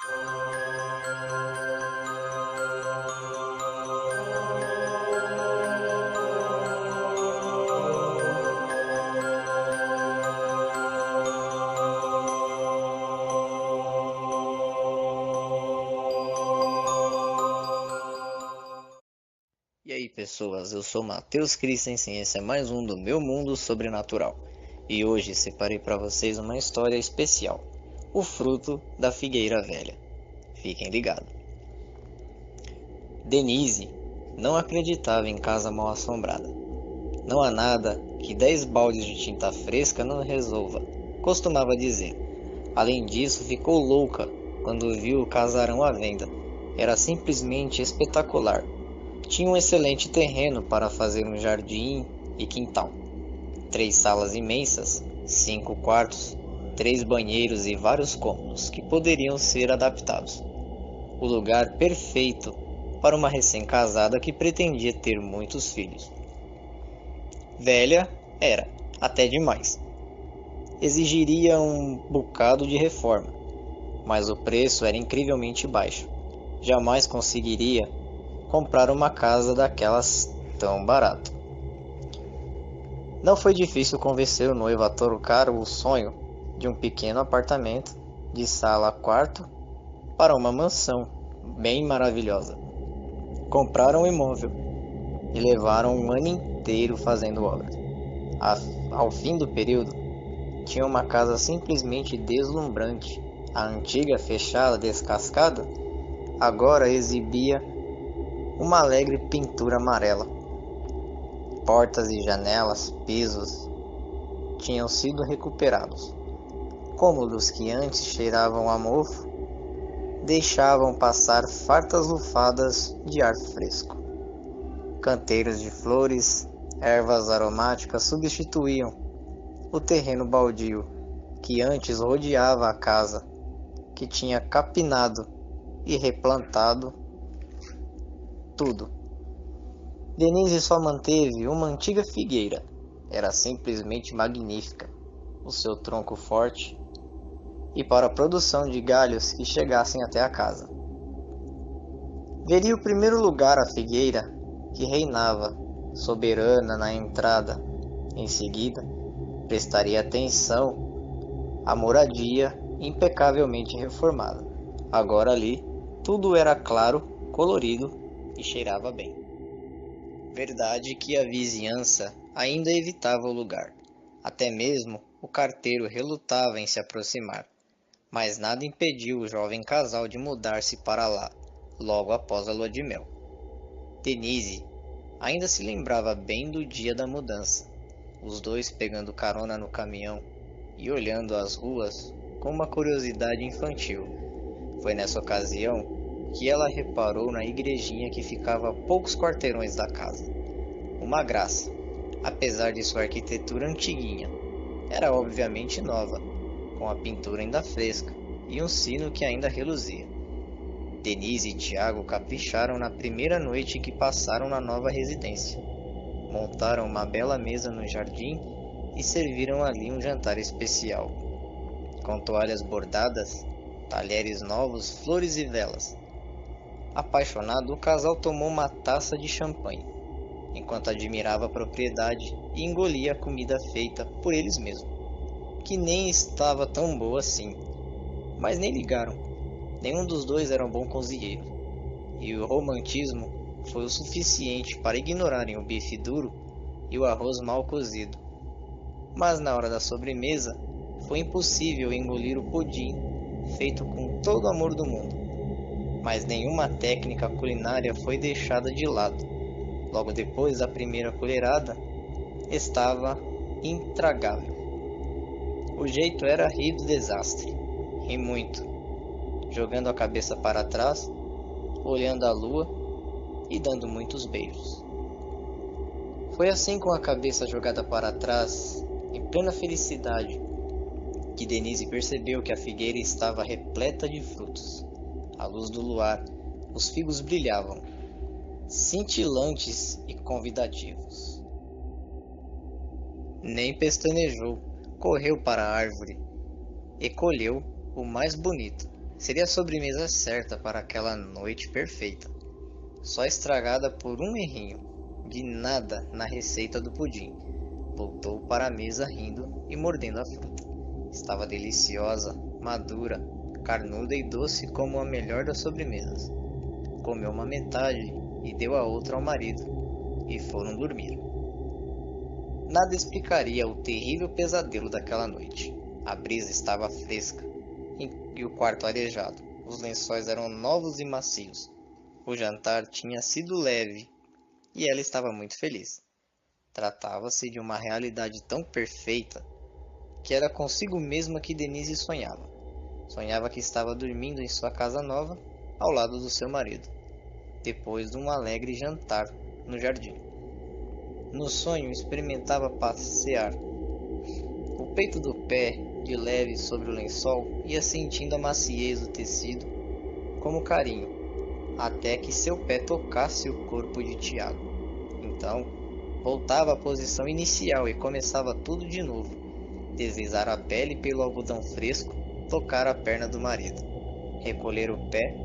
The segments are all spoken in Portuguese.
E aí pessoas, eu sou Matheus Christensen, esse é mais um do meu mundo sobrenatural. E hoje separei para vocês uma história especial, o fruto da figueira velha. Fiquem ligados. Denise não acreditava em casa mal assombrada. Não há nada que 10 baldes de tinta fresca não resolva, costumava dizer. Além disso, ficou louca quando viu o casarão à venda. Era simplesmente espetacular. Tinha um excelente terreno para fazer um jardim e quintal. 3 salas imensas, 5 quartos, 3 banheiros e vários cômodos que poderiam ser adaptados. O lugar perfeito para uma recém-casada que pretendia ter muitos filhos. Velha era, até demais. Exigiria um bocado de reforma, mas o preço era incrivelmente baixo. Jamais conseguiria comprar uma casa daquelas tão barato. Não foi difícil convencer o noivo a trocar o sonho de um pequeno apartamento de sala a quarto para uma mansão bem maravilhosa. Compraram o imóvel e levaram um ano inteiro fazendo obras. Ao fim do período, tinha uma casa simplesmente deslumbrante. A antiga fechada descascada agora exibia uma alegre pintura amarela. Portas e janelas, pisos, tinham sido recuperados. Cômodos que antes cheiravam a mofo, deixavam passar fartas lufadas de ar fresco. Canteiros de flores, ervas aromáticas substituíam o terreno baldio que antes rodeava a casa, que tinha capinado e replantado tudo. Denise só manteve uma antiga figueira. Era simplesmente magnífica. O seu tronco forte e para a produção de galhos que chegassem até a casa. Veria o primeiro lugar a figueira que reinava, soberana na entrada. Em seguida, prestaria atenção à moradia impecavelmente reformada. Agora ali, tudo era claro, colorido e cheirava bem. Verdade que a vizinhança ainda evitava o lugar. Até mesmo o carteiro relutava em se aproximar. Mas nada impediu o jovem casal de mudar-se para lá, logo após a lua de mel. Denise ainda se lembrava bem do dia da mudança, os dois pegando carona no caminhão e olhando as ruas com uma curiosidade infantil. Foi nessa ocasião que ela reparou na igrejinha que ficava a poucos quarteirões da casa. Uma graça, apesar de sua arquitetura antiguinha. Era obviamente nova, com a pintura ainda fresca e um sino que ainda reluzia. Denise e Tiago capricharam na primeira noite que passaram na nova residência. Montaram uma bela mesa no jardim e serviram ali um jantar especial, com toalhas bordadas, talheres novos, flores e velas. Apaixonado, o casal tomou uma taça de champanhe, enquanto admirava a propriedade e engolia a comida feita por eles mesmos, que nem estava tão boa assim, mas nem ligaram. Nenhum dos dois era um bom cozinheiro, e o romantismo foi o suficiente para ignorarem o bife duro e o arroz mal cozido. Mas na hora da sobremesa, foi impossível engolir o pudim, feito com todo o amor do mundo. Mas nenhuma técnica culinária foi deixada de lado. Logo depois da primeira colherada, estava intragável. O jeito era rir do desastre, rir muito, jogando a cabeça para trás, olhando a lua e dando muitos beijos. Foi assim, com a cabeça jogada para trás, em plena felicidade, que Denise percebeu que a figueira estava repleta de frutos. À luz do luar, os figos brilhavam, cintilantes e convidativos. Nem pestanejou, correu para a árvore e colheu o mais bonito, seria a sobremesa certa para aquela noite perfeita, só estragada por um errinho de nada na receita do pudim. Voltou para a mesa rindo e mordendo a fruta. Estava deliciosa, madura, carnuda e doce como a melhor das sobremesas. Comeu uma metade e deu a outra ao marido, e foram dormir. Nada explicaria o terrível pesadelo daquela noite. A brisa estava fresca e o quarto arejado. Os lençóis eram novos e macios. O jantar tinha sido leve e ela estava muito feliz. Tratava-se de uma realidade tão perfeita que era consigo mesma que Denise sonhava. Sonhava que estava dormindo em sua casa nova, ao lado do seu marido, depois de um alegre jantar no jardim. No sonho experimentava passear o peito do pé de leve sobre o lençol, ia sentindo a maciez do tecido como carinho, até que seu pé tocasse o corpo de Tiago. Então, voltava à posição inicial e começava tudo de novo. Deslizar a pele pelo algodão fresco, tocar a perna do marido, recolher o pé.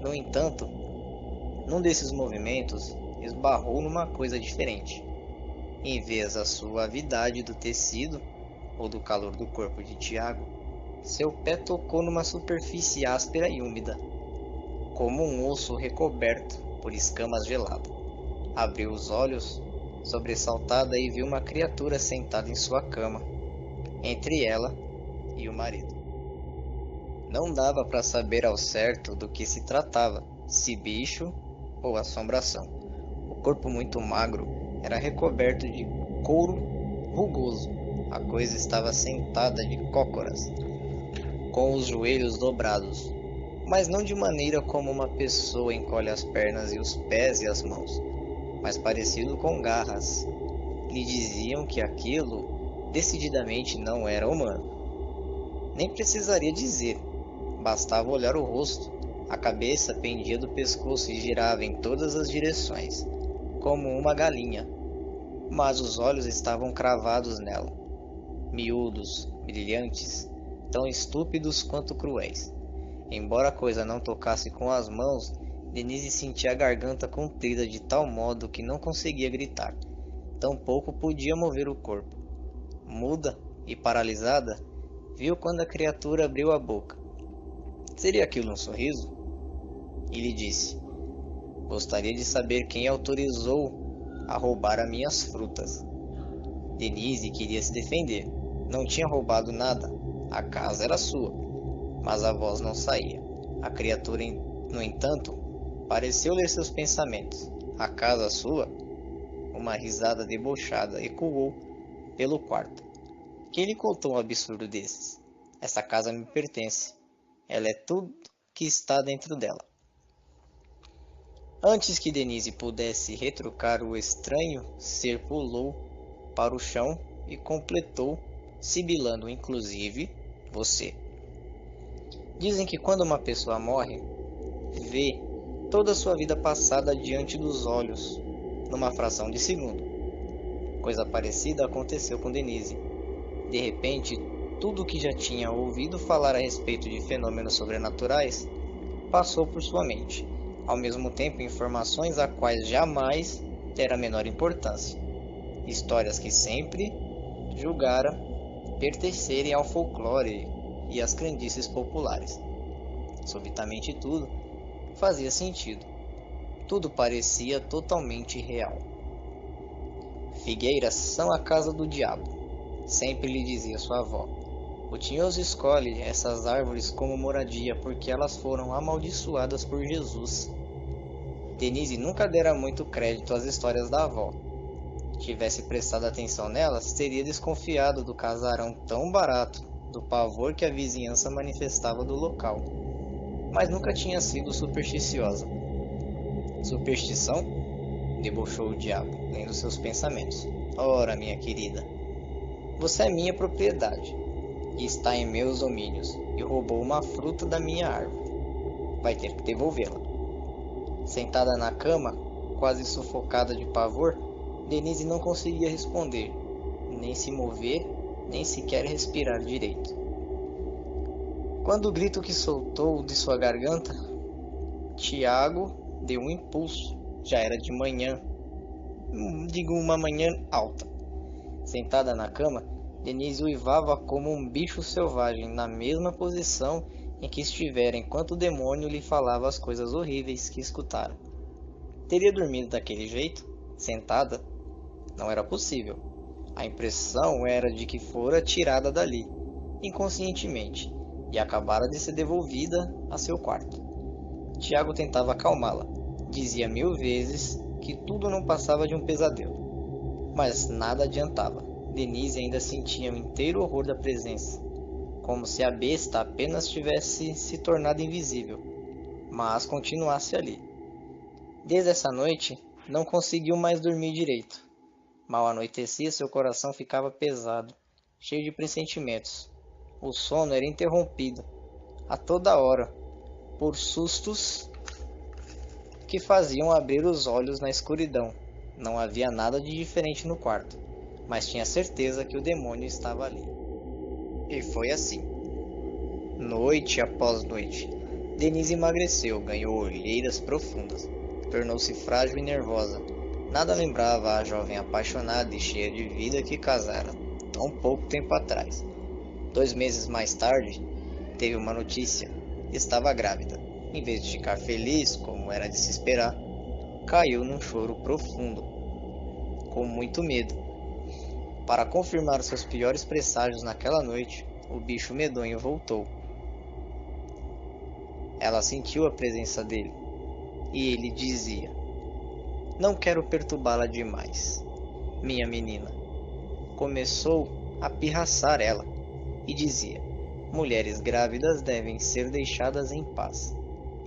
No entanto, num desses movimentos, esbarrou numa coisa diferente. Em vez da suavidade do tecido ou do calor do corpo de Tiago, seu pé tocou numa superfície áspera e úmida, como um osso recoberto por escamas geladas. Abriu os olhos, sobressaltada, e viu uma criatura sentada em sua cama, entre ela e o marido. Não dava para saber ao certo do que se tratava, se bicho ou assombração. O corpo muito magro era recoberto de couro rugoso. A coisa estava sentada de cócoras, com os joelhos dobrados, mas não de maneira como uma pessoa encolhe as pernas e os pés e as mãos, mas parecido com garras. Lhe diziam que aquilo decididamente não era humano. Nem precisaria dizer, bastava olhar o rosto. A cabeça pendia do pescoço e girava em todas as direções, como uma galinha, mas os olhos estavam cravados nela, miúdos, brilhantes, tão estúpidos quanto cruéis. Embora a coisa não tocasse com as mãos, Denise sentia a garganta comprida de tal modo que não conseguia gritar, tampouco podia mover o corpo. Muda e paralisada, viu quando a criatura abriu a boca. Seria aquilo um sorriso? E lhe disse: "Gostaria de saber quem autorizou a roubar as minhas frutas." Denise queria se defender. Não tinha roubado nada. A casa era sua. Mas a voz não saía. A criatura, no entanto, pareceu ler seus pensamentos. "A casa sua?" Uma risada debochada ecoou pelo quarto. "Quem lhe contou um absurdo desses? Essa casa me pertence. Ela é tudo que está dentro dela." Antes que Denise pudesse retrucar, o estranho ser pulou para o chão e completou, sibilando inclusive: "Você." Dizem que quando uma pessoa morre, vê toda a sua vida passada diante dos olhos, numa fração de segundo. Coisa parecida aconteceu com Denise. De repente, tudo o que já tinha ouvido falar a respeito de fenômenos sobrenaturais passou por sua mente. Ao mesmo tempo, informações a quais jamais dera a menor importância. Histórias que sempre julgara pertencerem ao folclore e às crendices populares. Subitamente tudo fazia sentido. Tudo parecia totalmente real. "Figueiras são a casa do diabo", sempre lhe dizia sua avó. "O tinhoso escolhe essas árvores como moradia porque elas foram amaldiçoadas por Jesus." Denise nunca dera muito crédito às histórias da avó. Tivesse prestado atenção nelas, teria desconfiado do casarão tão barato, do pavor que a vizinhança manifestava do local. Mas nunca tinha sido supersticiosa. "Superstição?" debochou o diabo, lendo seus pensamentos. "Ora, minha querida, você é minha propriedade e está em meus domínios e roubou uma fruta da minha árvore. Vai ter que devolvê-la." Sentada na cama, quase sufocada de pavor, Denise não conseguia responder, nem se mover, nem sequer respirar direito. Quando o grito que soltou de sua garganta, Tiago deu um impulso. Já era de manhã, digo uma manhã alta. Sentada na cama, Denise uivava como um bicho selvagem, na mesma posição em que estivera enquanto o demônio lhe falava as coisas horríveis que escutara. Teria dormido daquele jeito, sentada? Não era possível. A impressão era de que fora tirada dali, inconscientemente, e acabara de ser devolvida a seu quarto. Tiago tentava acalmá-la. Dizia 1000 vezes que tudo não passava de um pesadelo. Mas nada adiantava. Denise ainda sentia um inteiro horror da presença, como se a besta apenas tivesse se tornado invisível, mas continuasse ali. Desde essa noite, não conseguiu mais dormir direito. Mal anoitecia, seu coração ficava pesado, cheio de pressentimentos. O sono era interrompido, a toda hora, por sustos que faziam abrir os olhos na escuridão. Não havia nada de diferente no quarto, mas tinha certeza que o demônio estava ali. E foi assim. Noite após noite, Denise emagreceu, ganhou olheiras profundas, tornou-se frágil e nervosa. Nada lembrava a jovem apaixonada e cheia de vida que casara tão pouco tempo atrás. 2 meses mais tarde, teve uma notícia. Estava grávida. Em vez de ficar feliz, como era de se esperar, caiu num choro profundo, com muito medo. Para confirmar seus piores presságios naquela noite, o bicho medonho voltou. Ela sentiu a presença dele, e ele dizia: "Não quero perturbá-la demais, minha menina." Começou a pirraçar ela, e dizia: "Mulheres grávidas devem ser deixadas em paz.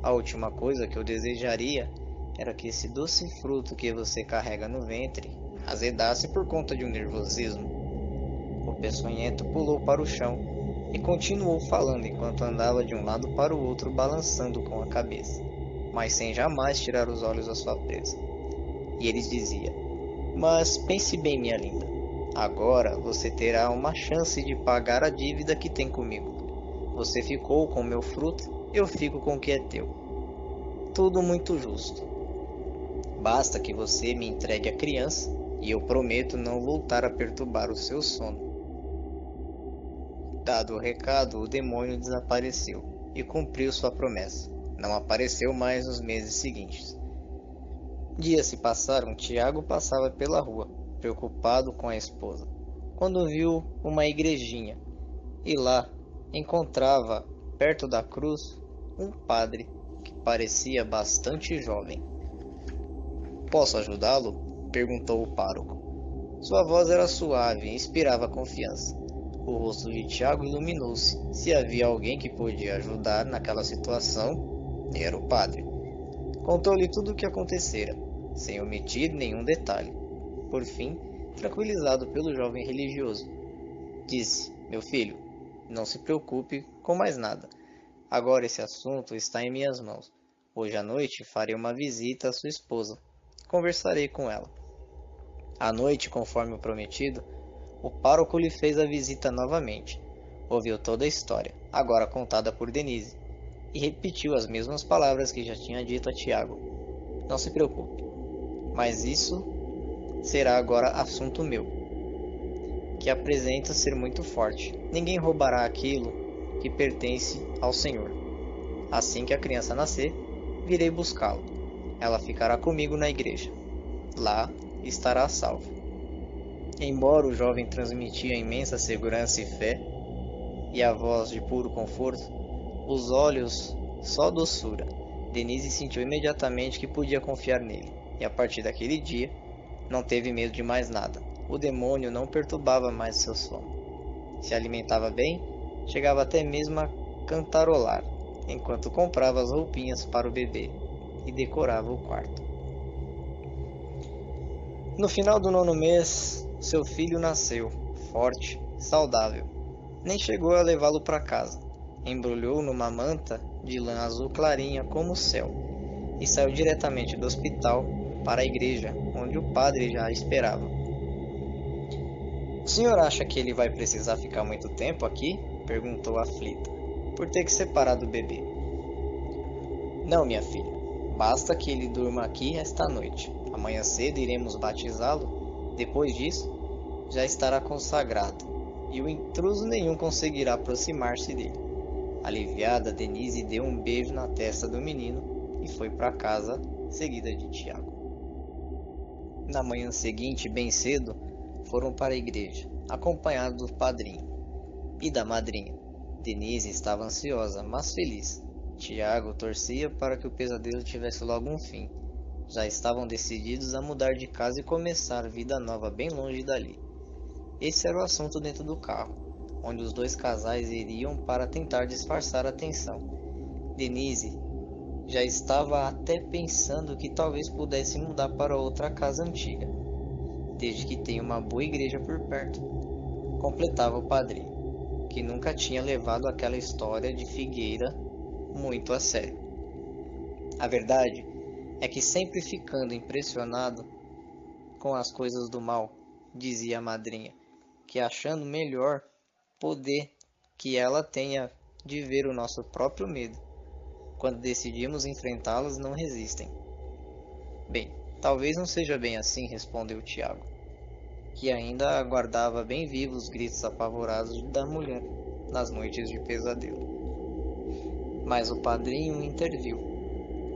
A última coisa que eu desejaria era que esse doce fruto que você carrega no ventre azedasse por conta de um nervosismo." O peçonhento pulou para o chão e continuou falando enquanto andava de um lado para o outro, balançando com a cabeça, mas sem jamais tirar os olhos da sua presa. E ele dizia: "Mas pense bem, minha linda. Agora você terá uma chance de pagar a dívida que tem comigo. Você ficou com o meu fruto, eu fico com o que é teu. Tudo muito justo. Basta que você me entregue a criança e eu prometo não voltar a perturbar o seu sono." Dado o recado, o demônio desapareceu e cumpriu sua promessa. Não apareceu mais nos meses seguintes. Dias se passaram. Tiago passava pela rua, preocupado com a esposa, quando viu uma igrejinha, e lá encontrava, perto da cruz, um padre que parecia bastante jovem. "Posso ajudá-lo?" perguntou o pároco. Sua voz era suave e inspirava confiança. O rosto de Tiago iluminou-se. Se havia alguém que podia ajudar naquela situação, era o padre. Contou-lhe tudo o que acontecera, sem omitir nenhum detalhe. Por fim, tranquilizado pelo jovem religioso, disse: "Meu filho, não se preocupe com mais nada. Agora esse assunto está em minhas mãos. Hoje à noite farei uma visita à sua esposa. Conversarei com ela." À noite, conforme o prometido, o pároco lhe fez a visita novamente. Ouviu toda a história, agora contada por Denise, e repetiu as mesmas palavras que já tinha dito a Tiago. "Não se preocupe, mas isso será agora assunto meu, que apresenta ser muito forte. Ninguém roubará aquilo que pertence ao Senhor. Assim que a criança nascer, virei buscá-lo. Ela ficará comigo na igreja. Lá estará a salvo." Embora o jovem transmitia imensa segurança e fé, e a voz de puro conforto, os olhos só doçura, Denise sentiu imediatamente que podia confiar nele, e a partir daquele dia, não teve medo de mais nada. O demônio não perturbava mais seu sono. Se alimentava bem, chegava até mesmo a cantarolar, enquanto comprava as roupinhas para o bebê e decorava o quarto. No final do 9º mês, seu filho nasceu, forte, saudável. Nem chegou a levá-lo para casa. Embrulhou numa manta de lã azul clarinha como o céu e saiu diretamente do hospital para a igreja, onde o padre já a esperava. "O senhor acha que ele vai precisar ficar muito tempo aqui?" perguntou aflita. por ter que separar do bebê. Não, minha filha, basta que ele durma aqui esta noite. Amanhã cedo iremos batizá-lo. Depois disso, já estará consagrado, e o intruso nenhum conseguirá aproximar-se dele. Aliviada, Denise deu um beijo na testa do menino e foi para casa, seguida de Tiago. Na manhã seguinte, bem cedo, foram para a igreja, acompanhados do padrinho e da madrinha. Denise estava ansiosa, mas feliz. Tiago torcia para que o pesadelo tivesse logo um fim. Já estavam decididos a mudar de casa e começar vida nova bem longe dali. Esse era o assunto dentro do carro, onde os dois casais iriam para tentar disfarçar a tensão. Denise já estava até pensando que talvez pudesse mudar para outra casa antiga, desde que tenha uma boa igreja por perto. Completava o padrinho, que nunca tinha levado aquela história de Figueira muito a sério. A verdade é que sempre ficando impressionado com as coisas do mal, dizia a madrinha, que achando melhor poder que ela tenha de ver o nosso próprio medo. Quando decidimos enfrentá-las, não resistem. Bem, talvez não seja bem assim, respondeu Tiago, que ainda aguardava bem vivos os gritos apavorados da mulher nas noites de pesadelo. Mas o padrinho interviu.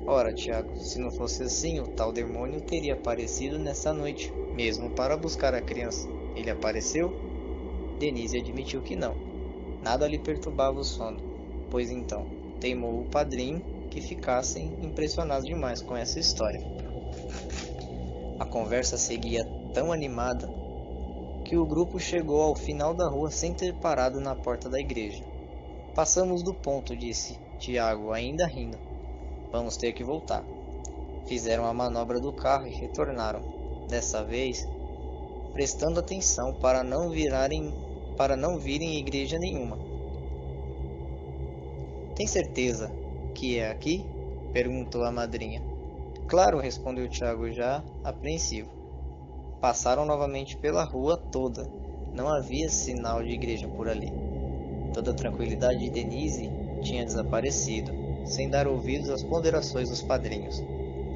Ora, Tiago, se não fosse assim, o tal demônio teria aparecido nessa noite, mesmo para buscar a criança. Ele apareceu? Denise admitiu que não. Nada lhe perturbava o sono. Pois então, teimou o padrinho que ficassem impressionados demais com essa história. A conversa seguia tão animada que o grupo chegou ao final da rua sem ter parado na porta da igreja. Passamos do ponto, disse Tiago, ainda rindo. Vamos ter que voltar. Fizeram a manobra do carro e retornaram. Dessa vez, prestando atenção para não virem igreja nenhuma. Tem certeza que é aqui? Perguntou a madrinha. Claro, respondeu Tiago já apreensivo. Passaram novamente pela rua toda. Não havia sinal de igreja por ali. Toda a tranquilidade de Denise tinha desaparecido, sem dar ouvidos às ponderações dos padrinhos.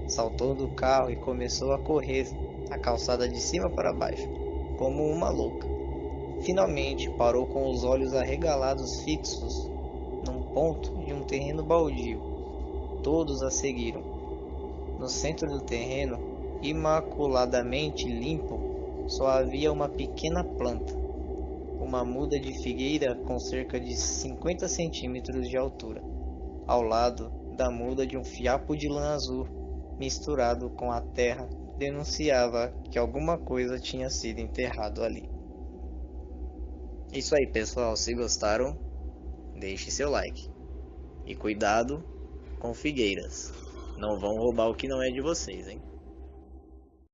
Saltou do carro e começou a correr a calçada de cima para baixo, como uma louca. Finalmente parou com os olhos arregalados fixos num ponto de um terreno baldio. Todos a seguiram. No centro do terreno, imaculadamente limpo, só havia uma pequena planta, uma muda de figueira com cerca de 50 centímetros de altura. Ao lado da muda de um fiapo de lã azul, misturado com a terra, denunciava que alguma coisa tinha sido enterrado ali. Isso aí, pessoal. Se gostaram, deixe seu like. E cuidado com figueiras. Não vão roubar o que não é de vocês, hein?